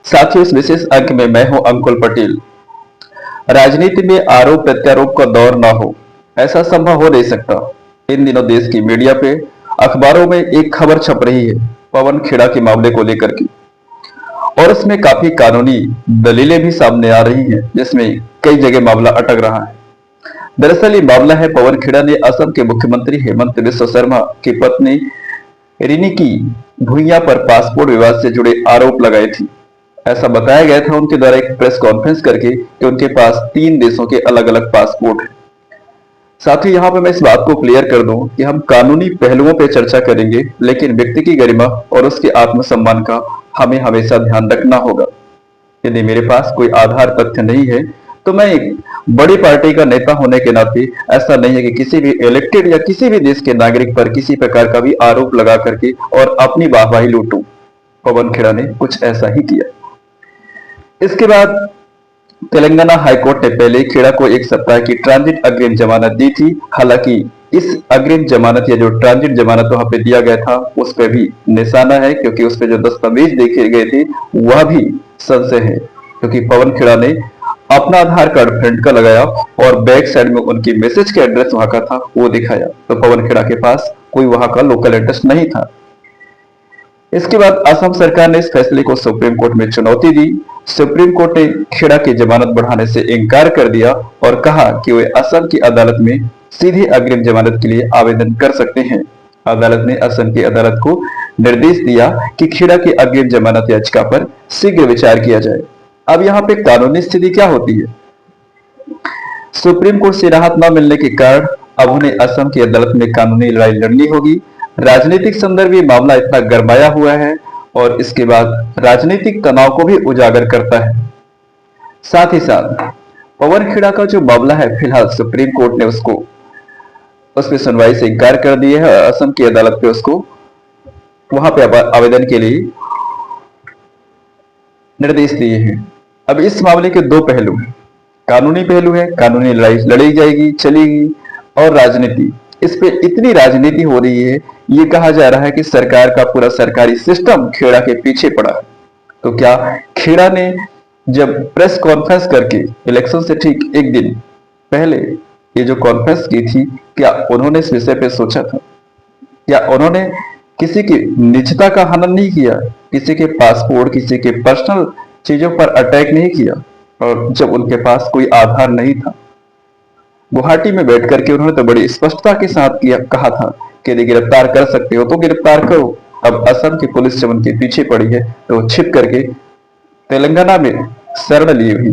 साथियों, इस विशेष अंक में मैं हूं अंकुल पटेल। राजनीति में आरोप प्रत्यारोप का दौर ना हो, ऐसा संभव हो नहीं सकता। इन दिनों देश की मीडिया पे, अखबारों में एक खबर छप रही है पवन खेड़ा के मामले को लेकर के, और उसमें काफी कानूनी दलीलें भी सामने आ रही हैं, जिसमें कई जगह मामला अटक रहा है। दरअसल ये मामला है पवन खेड़ा ने असम के मुख्यमंत्री हेमंत बिस्वा शर्मा की पत्नी रिनिकी भुइयां पर पासपोर्ट विवाद से जुड़े आरोप लगाए थे। ऐसा बताया गया था उनके द्वारा एक प्रेस कॉन्फ्रेंस करके कि उनके पास 3 देशों के अलग अलग पासपोर्ट हैं। साथ ही यहाँ पे मैं इस बात को क्लियर कर दूं कि हम कानूनी पहलुओं पे चर्चा करेंगे, लेकिन व्यक्ति की गरिमा और उसके आत्मसम्मान का हमें हमेशा ध्यान रखना होगा। यदि मेरे पास कोई आधार तथ्य नहीं है, तो मैं एक बड़ी पार्टी का नेता होने के नाते ऐसा नहीं है कि किसी भी इलेक्टेड या किसी भी देश के नागरिक पर किसी प्रकार का भी आरोप लगा करके और अपनी वाहवाही लूटूं। पवन खेड़ा ने कुछ ऐसा ही किया। इसके बाद तेलंगाना हाईकोर्ट ने पहले खेड़ा को 1 सप्ताह की ट्रांजिट अग्रिम जमानत दी थी। हालांकि इस अग्रिम जमानत या जो ट्रांजिट जमानत वहां पे दिया गया था, उस पर भी निशाना है, क्योंकि उस पर जो दस्तावेज देखे गए थे वह भी संशय है। क्योंकि पवन खेड़ा ने अपना आधार कार्ड फ्रंट का लगाया और बैक साइड में उनकी मैसेज के एड्रेस वहां का था वो दिखाया, तो पवन खेड़ा के पास कोई वहां का लोकल एड्रेस नहीं था। इसके बाद असम सरकार ने इस फैसले को सुप्रीम कोर्ट में चुनौती दी। सुप्रीम कोर्ट ने खेड़ा की जमानत बढ़ाने से इनकार कर दिया और कहा कि वे असम की अदालत में सीधे अग्रिम जमानत के लिए आवेदन कर सकते हैं। अदालत ने असम की अदालत को निर्देश दिया कि खेड़ा की अग्रिम जमानत याचिका पर शीघ्र विचार किया जाए। अब यहाँ पे कानूनी स्थिति क्या होती है? सुप्रीम कोर्ट से राहत न मिलने के कारण अब उन्हें असम की अदालत में कानूनी लड़ाई लड़नी होगी। राजनीतिक संदर्भ ये मामला इतना गरमाया हुआ है और इसके बाद राजनीतिक तनाव को भी उजागर करता है। साथ ही साथ पवन खेड़ा का जो मामला है, फिलहाल सुप्रीम कोर्ट ने उसकी सुनवाई से इनकार कर दिया है। असम की अदालत पे उसको वहां पे आवेदन के लिए निर्देश दिए हैं। अब इस मामले के 2 पहलू, कानूनी पहलू है, कानूनी लड़ाई लड़ी जाएगी, चलेगी, और राजनीति। इस पे इतनी राजनीति हो रही है, ये कहा जा रहा है कि सरकार का पूरा सरकारी सिस्टम खेड़ा के पीछे पड़ा है। तो क्या खेड़ा ने जब प्रेस कॉन्फ्रेंस करके इलेक्शन से ठीक एक दिन पहले ये जो कॉन्फ्रेंस की थी, क्या उन्होंने इस विषय पे सोचा था? क्या उन्होंने किसी की निजता का हनन नहीं किया, किसी के पासपोर्ट, किसी के पर्सनल चीजों पर अटैक नहीं किया? और जब उनके पास कोई आधार नहीं था, गुवाहाटी में बैठ करके उन्होंने तो बड़ी स्पष्टता के साथ कहा था कि यदि गिरफ्तार कर सकते हो तो गिरफ्तार करो। अब असम की पुलिस जब उनके पीछे पड़ी है तो छिप करके तेलंगाना में शरण लिए हुई।